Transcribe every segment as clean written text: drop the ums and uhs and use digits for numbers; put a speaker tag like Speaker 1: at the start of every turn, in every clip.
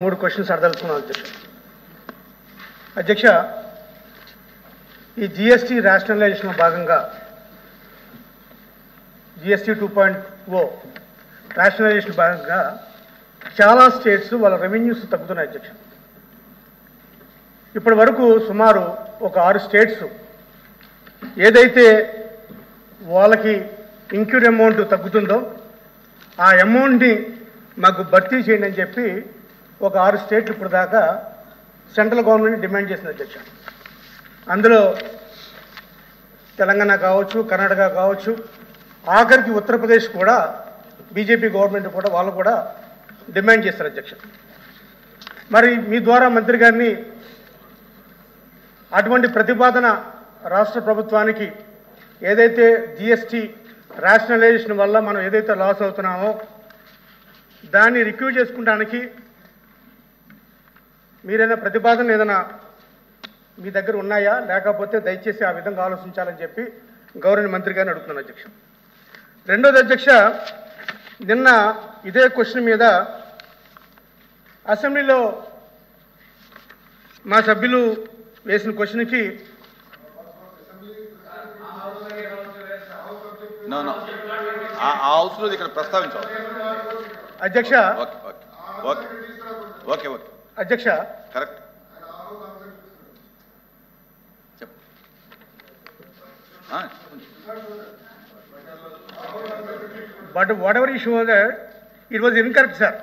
Speaker 1: మూడు క్వశ్చన్స్ అడదలుచుకున్నాను అధ్యక్ష. ఈ జిఎస్టీ రేషనలైజేషన్ భాగంగా జిఎస్టీ 2.0 రేషనలైజేషన్ భాగంగా చాలా స్టేట్స్ వాళ్ళ రెవెన్యూస్ తగ్గుతున్నాయి అధ్యక్ష. ఇప్పటి వరకు సుమారు ఒక 6 స్టేట్స్ ఏదైతే వాళ్ళకి ఇంక్యూర్ అమౌంట్ తగ్గుతుందో ఆ అమౌంట్ని మాకు భర్తీ చేయండి అని చెప్పి ఒక 6 స్టేట్లు ఇప్పుడు దాకా సెంట్రల్ గవర్నమెంట్ డిమాండ్ చేసింది అధ్యక్ష. అందులో తెలంగాణ కావచ్చు, కర్ణాటక కావచ్చు, ఆఖరికి ఉత్తరప్రదేశ్ కూడా బీజేపీ గవర్నమెంట్ కూడా వాళ్ళు కూడా డిమాండ్ చేస్తారు అధ్యక్ష. మరి మీ ద్వారా మంత్రి గారిని అటువంటి ప్రతిపాదన రాష్ట్ర ప్రభుత్వానికి ఏదైతే జిఎస్టీ రేషనలైజేషన్ వల్ల మనం ఏదైతే లాస్ అవుతున్నామో దాన్ని రిక్యూ చేసుకోవడానికి మీరైనా ప్రతిపాదన ఏదైనా మీ దగ్గర ఉన్నాయా, లేకపోతే దయచేసి ఆ విధంగా ఆలోచించాలని చెప్పి గౌరవ మంత్రి గారిని అడుగుతున్నాను అధ్యక్ష. రెండోది అధ్యక్ష, నిన్న ఇదే క్వశ్చన్ మీద అసెంబ్లీలో మా సభ్యులు వేసిన క్వశ్చన్కి
Speaker 2: ఇక్కడ ప్రస్తావించాలి
Speaker 1: అధ్యక్ష. అధ్యక్ష
Speaker 2: correct
Speaker 1: but what ever issue it was incorrect sir.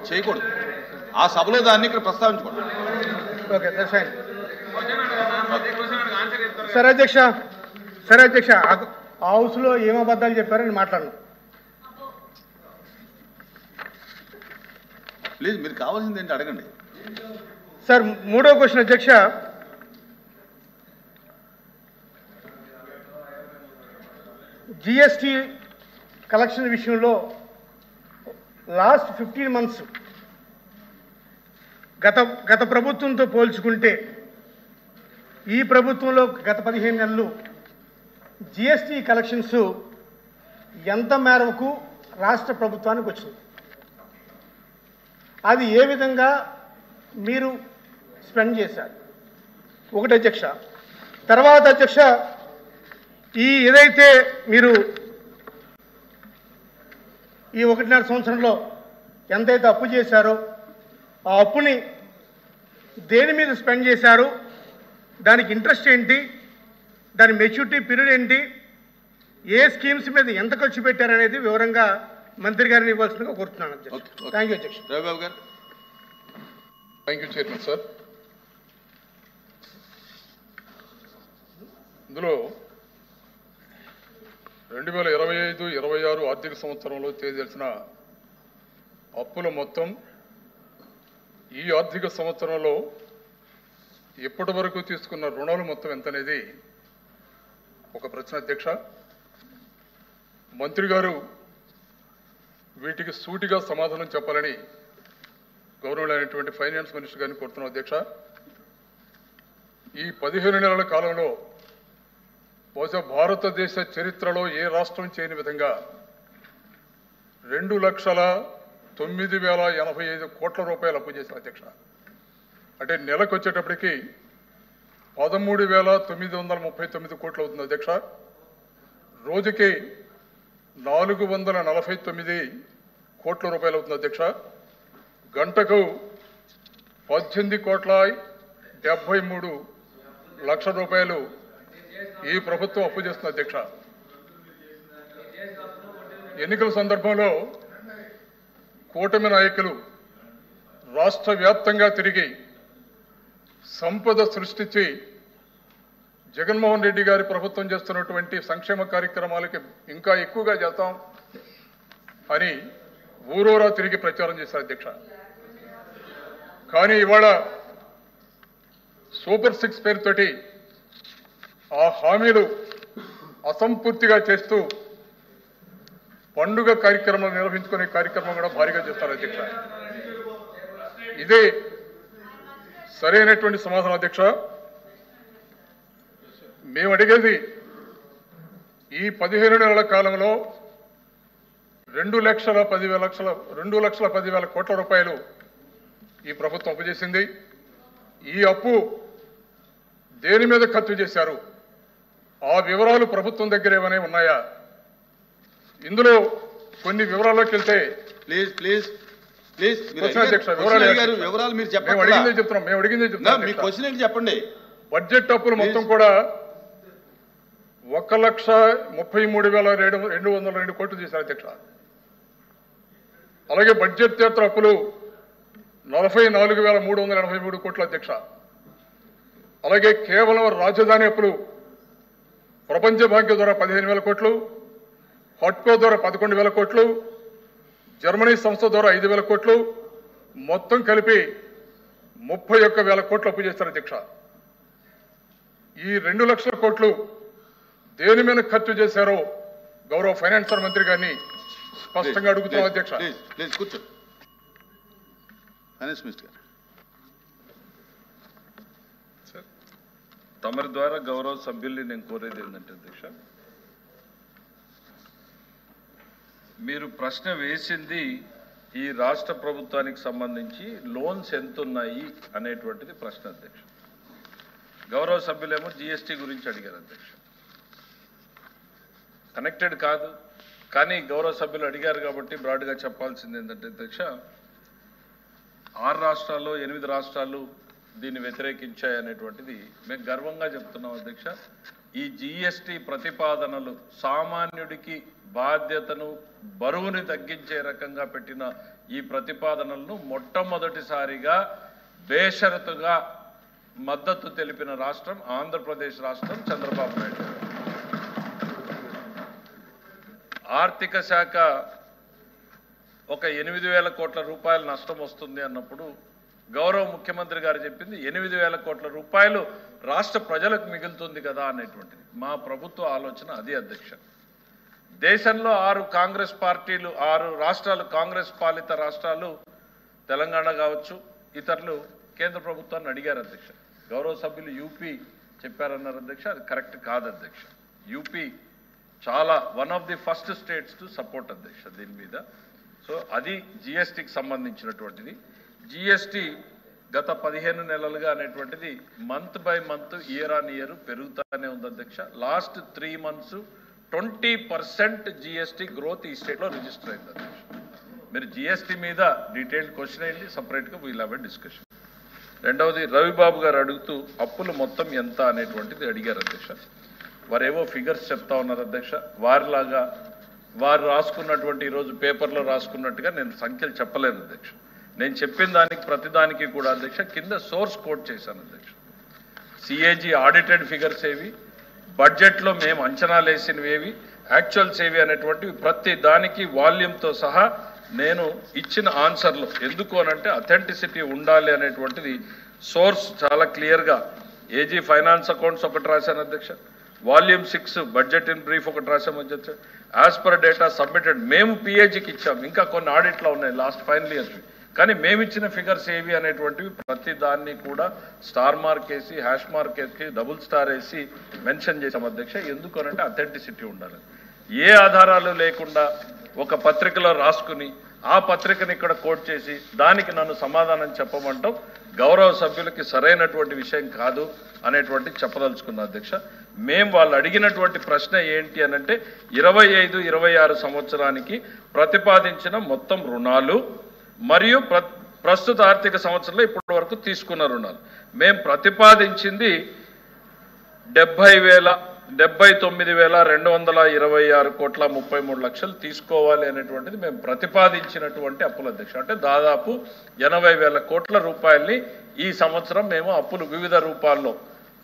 Speaker 2: చేయకూడదు, ఆ సభలో దాన్ని ఇక్కడ ప్రస్తావించకూడదు.
Speaker 1: Okay that's fine. సరే అధ్యక్ష, సరే అధ్యక్ష, ఆ హౌస్లో ఏం అబద్ధాలు చెప్పారని మాట్లాడను.
Speaker 2: ప్లీజ్ మీరు కావాల్సింది ఏంటి అడగండి
Speaker 1: సార్. మూడో క్వశ్చన్ అధ్యక్ష, జిఎస్టీ కలెక్షన్ విషయంలో లాస్ట్ 15 months గత ప్రభుత్వంతో పోల్చుకుంటే ఈ ప్రభుత్వంలో గత 15 నెలలు జిఎస్టీ కలెక్షన్స్ ఎంత మేరకు రాష్ట్ర ప్రభుత్వానికి వచ్చింది, అది ఏ విధంగా మీరు స్పెండ్ చేశారు? ఒకటి అధ్యక్ష. తర్వాత అధ్యక్ష, ఈ ఏదైతే మీరు ఈ 1.5 సంవత్సరంలో ఎంతైతే అప్పు చేశారో ఆ అప్పుని దేని మీద స్పెండ్ చేశారు, దానికి ఇంట్రెస్ట్ ఏంటి, దాని మెచ్యూరిటీ పీరియడ్ ఏంటి, ఏ స్కీమ్స్ మీద ఎంత ఖర్చు పెట్టారనేది వివరంగా మంత్రి గారిని ఇవ్వాల్సిందిగా కోరుతున్నాను అధ్యక్ష. థ్యాంక్ యూ అధ్యక్ష.
Speaker 2: రవిబాబు గారు.
Speaker 3: Thank you chairman sir. ఇందులో 2025-26 ఆర్థిక సంవత్సరంలో చేయదలిసిన అప్పుల మొత్తం ఈ ఆర్థిక సంవత్సరంలో ఇప్పటి వరకు తీసుకున్న రుణాలు మొత్తం ఎంత అనేది ఒక ప్రశ్న అధ్యక్ష. మంత్రి గారు వీటికి సూటిగా సమాధానం చెప్పాలని గౌరవమైనటువంటి ఫైనాన్స్ మినిస్టర్ గారిని కోరుతున్నాం అధ్యక్ష. ఈ 15 నెలల కాలంలో బహుశా భారతదేశ చరిత్రలో ఏ రాష్ట్రం చేయని విధంగా 2,09,085 కోట్ల రూపాయలు అప్పు చేసిన అధ్యక్ష. అంటే నెలకు వచ్చేటప్పటికి 13,939 కోట్లు అవుతుంది అధ్యక్ష. రోజుకి 449 కోట్ల రూపాయలు అవుతుంది అధ్యక్ష. గంటకు 18,73 లక్షల రూపాయలు ఈ ప్రభుత్వం అప్పు చేస్తుంది అధ్యక్ష. ఎన్నికల సందర్భంలో కూటమి నాయకులు రాష్ట్ర వ్యాప్తంగా తిరిగి సంపద సృష్టించి జగన్మోహన్ రెడ్డి గారి ప్రభుత్వం చేస్తున్నటువంటి సంక్షేమ కార్యక్రమాలకి ఇంకా ఎక్కువగా చేస్తాం అని ఊరూరా తిరిగి ప్రచారం చేశారు అధ్యక్ష. కానీ ఇవాళ సూపర్ 6 పేరుతోటి ఆ హామీలు అసంపూర్తిగా చేస్తూ పండుగ కార్యక్రమాలు నిర్వహించుకునే కార్యక్రమం కూడా భారీగా చేస్తారు అధ్యక్ష. ఇదే సరైనటువంటి సమాధానం అధ్యక్ష. మేము అడిగేది ఈ 15 నెలల కాలంలో 2,10,10,000 కోట్ల రూపాయలు ఈ ప్రభుత్వం అప్పు చేసింది. ఈ అప్పు దేని మీద ఖర్చు చేశారు ఆ వివరాలు ప్రభుత్వం దగ్గర ఏమైనా ఉన్నాయా? ఇందులో కొన్ని వివరాల్లోకి వెళ్తే
Speaker 2: ప్లీజ్ ప్లీజ్ ప్లీజ్ వివరాలు మీరు
Speaker 3: మేము అడిగిందే చెప్తున్నాం.
Speaker 2: మీ క్వశ్చన్ ఏంటి చెప్పండి.
Speaker 3: బడ్జెట్ అప్పులు మొత్తం కూడా 1,33,202 కోట్లు చేశారు అధ్యక్ష. అలాగే బడ్జెట్ అప్పులు 44,383 కోట్లు అధ్యక్ష. అలాగే కేవలం రాజధాని అప్పులు ప్రపంచ బ్యాంకు ద్వారా 15,000 కోట్లు, హట్కో ద్వారా 11,000 కోట్లు, జర్మనీ సంస్థ ద్వారా 5,000 కోట్లు, మొత్తం కలిపి 31,000 కోట్లు అప్పు చేస్తారు అధ్యక్ష. ఈ 2 లక్షల కోట్లు దేని మీద ఖర్చు చేశారో గౌరవ ఫైనాన్స్ మంత్రి గారిని స్పష్టంగా అడుగుతున్నాం అధ్యక్ష.
Speaker 2: ప్లీజ్ కూర్చో. ఫైనాన్స్ మినిస్టర్ గారు.
Speaker 4: తమరి ద్వారా గౌరవ సభ్యుల్ని నేను కోరేది ఏంటంటే అధ్యక్ష, మీరు ప్రశ్న వేసింది ఈ రాష్ట్ర ప్రభుత్వానికి సంబంధించి లోన్స్ ఎంత ఉన్నాయి అనేటువంటిది ప్రశ్న అధ్యక్ష. గౌరవ సభ్యులేమో జిఎస్టీ గురించి అడిగారు అధ్యక్ష. కనెక్టెడ్ కాదు, కానీ గౌరవ సభ్యులు అడిగారు కాబట్టి బ్రాడ్గా చెప్పాల్సింది ఏంటంటే అధ్యక్ష, 6 రాష్ట్రాల్లో 8 రాష్ట్రాలు దీన్ని వ్యతిరేకించాయనేటువంటిది మేము గర్వంగా చెప్తున్నాం అధ్యక్ష. ఈ జిఎస్టీ ప్రతిపాదనలు సామాన్యుడికి బాధ్యతను బరువుని తగ్గించే రకంగా పెట్టిన ఈ ప్రతిపాదనలను మొట్టమొదటిసారిగా బేషరతుగా మద్దతు తెలిపిన రాష్ట్రం ఆంధ్రప్రదేశ్ రాష్ట్రం, చంద్రబాబు నాయుడు. ఆర్థిక శాఖ ఒక 8,000 కోట్ల రూపాయల నష్టం వస్తుంది అన్నప్పుడు గౌరవ ముఖ్యమంత్రి గారు చెప్పింది 8,000 కోట్ల రూపాయలు రాష్ట్ర ప్రజలకు మిగులుతుంది కదా అనేటువంటిది. మా ప్రభుత్వ ఆలోచన అది అధ్యక్ష. దేశంలో 6 కాంగ్రెస్ పార్టీలు, 6 రాష్ట్రాలు కాంగ్రెస్ పాలిత రాష్ట్రాలు, తెలంగాణ కావచ్చు, ఇతరులు కేంద్ర ప్రభుత్వాన్ని అడిగారు అధ్యక్ష. గౌరవ సభ్యులు యూపీ చెప్పారన్నారు అధ్యక్ష. అది కరెక్ట్ కాదు అధ్యక్ష. యూపీ చాలా one of the first states to support అధ్యక్ష దీని మీద. సో అది జిఎస్టీకి సంబంధించినటువంటిది. జిఎస్టీ గత 15 నెలలుగా అనేటువంటిది month by month, year on year పెరుగుతూనే ఉంది అధ్యక్ష. లాస్ట్ 3 months 20% జిఎస్టీ గ్రోత్ ఈ స్టేట్లో రిజిస్టర్ అయింది అధ్యక్ష. మీరు జిఎస్టీ మీద డీటెయిల్డ్ క్వశ్చన్ అయింది, సపరేట్గా వీల్ హ్యావ్ ఎ డిస్కషన్. రెండవది రవిబాబు గారు అడుగుతూ అప్పులు మొత్తం ఎంత అనేటువంటిది అడిగారు అధ్యక్ష. వారేవో ఫిగర్స్ చెప్తా ఉన్నారు అధ్యక్ష. వారిలాగా వారు రాసుకున్నటువంటి ఈరోజు పేపర్లో రాసుకున్నట్టుగా నేను సంఖ్యలు చెప్పలేను అధ్యక్ష. నేను చెప్పిన దానికి ప్రతిదానికి కూడా అధ్యక్ష కింద సోర్స్ కోట్ చేశాను అధ్యక్ష. సిఏజీ ఆడిటెడ్ ఫిగర్స్ ఏవి, బడ్జెట్లో మేము అంచనాలు వేసినవి ఏవి, యాక్చువల్స్ ఏవి అనేటువంటివి ప్రతి దానికి వాల్యూమ్తో సహా నేను ఇచ్చిన ఆన్సర్లు. ఎందుకు అనంటే అథెంటిసిటీ ఉండాలి అనేటువంటిది సోర్స్ చాలా క్లియర్గా. ఏజీ ఫైనాన్స్ అకౌంట్స్ ఒకటి రాశాను అధ్యక్ష. వాల్యూమ్ 6 బడ్జెట్ ఇన్ బ్రీఫ్ ఒకటి రాశాము అధ్యక్ష. యాజ్ పర్ డేటా సబ్మిటెడ్ మేము పిఏజీకి ఇచ్చాము. ఇంకా కొన్ని ఆడిట్లో ఉన్నాయి లాస్ట్ ఫైనల్ ఇయర్స్, కానీ మేము ఇచ్చిన ఫిగర్స్ ఏవి అనేటువంటివి ప్రతి దాన్ని కూడా స్టార్ మార్క్ వేసి, హ్యాష్ మార్క్ వేసి, డబుల్ స్టార్ వేసి మెన్షన్ చేసాం అధ్యక్ష. ఎందుకు అనంటే అథెంటిసిటీ ఉండాలి. ఏ ఆధారాలు లేకుండా ఒక పత్రికలో రాసుకుని ఆ పత్రికను ఇక్కడ కోట్ చేసి దానికి నన్ను సమాధానం చెప్పమంటాం గౌరవ సభ్యులకి సరైనటువంటి విషయం కాదు అనేటువంటి చెప్పదలుచుకున్నా అధ్యక్ష. మేము వాళ్ళు అడిగినటువంటి ప్రశ్న ఏంటి అనంటే 25-26 సంవత్సరానికి ప్రతిపాదించిన మొత్తం రుణాలు మరియు ప్రస్తుత ఆర్థిక సంవత్సరంలో ఇప్పటి వరకు తీసుకున్న రుణాలు. మేము ప్రతిపాదించింది 79,226 కోట్ల 33 లక్షలు తీసుకోవాలి అనేటువంటిది మేము ప్రతిపాదించినటువంటి అప్పుల అధ్యక్ష. అంటే దాదాపు 80,000 కోట్ల రూపాయల్ని ఈ సంవత్సరం మేము అప్పులు వివిధ రూపాల్లో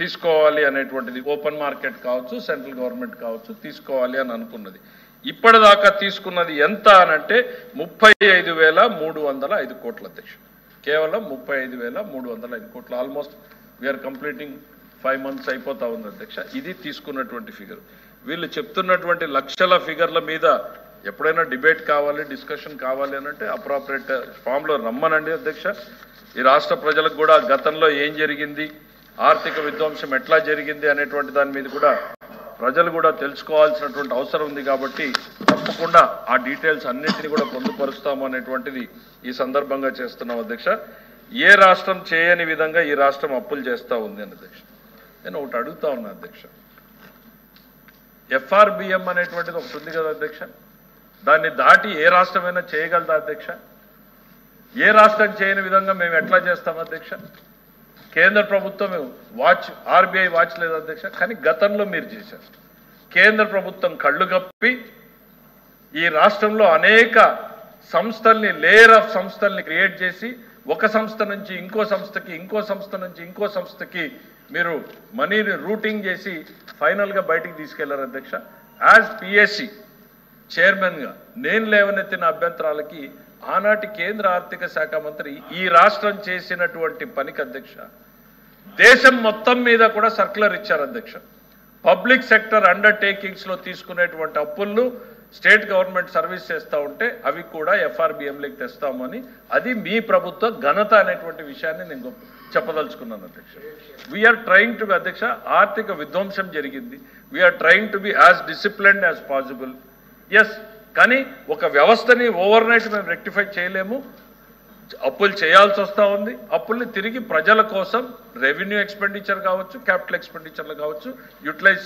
Speaker 4: తీసుకోవాలి అనేటువంటిది, ఓపెన్ మార్కెట్ కావచ్చు, సెంట్రల్ గవర్నమెంట్ కావచ్చు, తీసుకోవాలి అని అనుకున్నది. ఇప్పటిదాకా తీసుకున్నది ఎంత అనంటే 35,305 కోట్ల అధ్యక్ష. కేవలం 35,305 కోట్లు. ఆల్మోస్ట్ వీఆర్ కంప్లీటింగ్ 5 months అయిపోతా ఉంది అధ్యక్ష. ఇది తీసుకున్నటువంటి ఫిగర్. వీళ్ళు చెప్తున్నటువంటి లక్షల ఫిగర్ల మీద ఎప్పుడైనా డిబేట్ కావాలి, డిస్కషన్ కావాలి అనంటే అప్రాపరేట్ ఫామ్లో రమ్మనండి అధ్యక్ష. ఈ రాష్ట్ర ప్రజలకు కూడా గతంలో ఏం జరిగింది, ఆర్థిక విధ్వంసం ఎట్లా జరిగింది అనేటువంటి దాని మీద కూడా ప్రజలు కూడా తెలుసుకోవాల్సినటువంటి అవసరం ఉంది. కాబట్టి తప్పకుండా ఆ డీటెయిల్స్ అన్నింటినీ కూడా పొందుపరుస్తాము అనేటువంటిది ఈ సందర్భంగా చేస్తున్నాం అధ్యక్ష. ఏ రాష్ట్రం చేయని విధంగా ఈ రాష్ట్రం అప్పులు చేస్తూ ఉంది అని అధ్యక్ష. నేను ఒకటి అడుగుతా ఉన్నా అధ్యక్ష, ఎఫ్ఆర్బిఎం అనేటువంటిది ఒకటి ఉంది కదా అధ్యక్ష, దాన్ని దాటి ఏ రాష్ట్రమైనా చేయగలదా అధ్యక్ష? ఏ రాష్ట్రం చేయని విధంగా మేము ఎట్లా చేస్తాం అధ్యక్ష? కేంద్ర ప్రభుత్వం వాచ్, ఆర్బీఐ వాచ్ లేదు అధ్యక్ష, కానీ గతంలో మీరు చేశారు. కేంద్ర ప్రభుత్వం కళ్ళు కప్పి ఈ రాష్ట్రంలో అనేక సంస్థల్ని, లేయర్ ఆఫ్ సంస్థల్ని క్రియేట్ చేసి ఒక సంస్థ నుంచి ఇంకో సంస్థకి, ఇంకో సంస్థ నుంచి ఇంకో సంస్థకి మీరు మనీని రూటింగ్ చేసి ఫైనల్గా బయటికి తీసుకెళ్లారు అధ్యక్ష. యాజ్ పిఎస్సి చైర్మన్గా నేను లేవనెత్తిన అభ్యంతరాలకి ఆనాటి కేంద్ర ఆర్థిక శాఖ మంత్రి ఈ రాష్ట్రం చేసినటువంటి పనికి అధ్యక్ష దేశం మొత్తం మీద కూడా సర్క్యులర్ ఇచ్చారు అధ్యక్ష. పబ్లిక్ సెక్టర్ అండర్టేకింగ్స్లో తీసుకునేటువంటి అప్పులను స్టేట్ గవర్నమెంట్ సర్వీస్ చేస్తూ ఉంటే అవి కూడా ఎఫ్ఆర్బిఎంలోకి తెస్తామని, అది మీ ప్రభుత్వ ఘనత అనేటువంటి విషయాన్ని నేను చెప్పదలుచుకున్నాను అధ్యక్ష. వీఆర్ ట్రయింగ్ టు బి అధ్యక్ష, ఆర్థిక విధ్వంసం జరిగింది. We're trying to be as disciplined as possible. Yes, కానీ ఒక వ్యవస్థని ఓవర్ నైట్ మేము రెక్టిఫై చేయలేము. అప్పులు చేయాల్సి వస్తూ ఉంది. అప్పుల్ని తిరిగి ప్రజల కోసం రెవెన్యూ ఎక్స్పెండిచర్ కావచ్చు, క్యాపిటల్ ఎక్స్పెండిచర్లు కావచ్చు యూటిలైజ్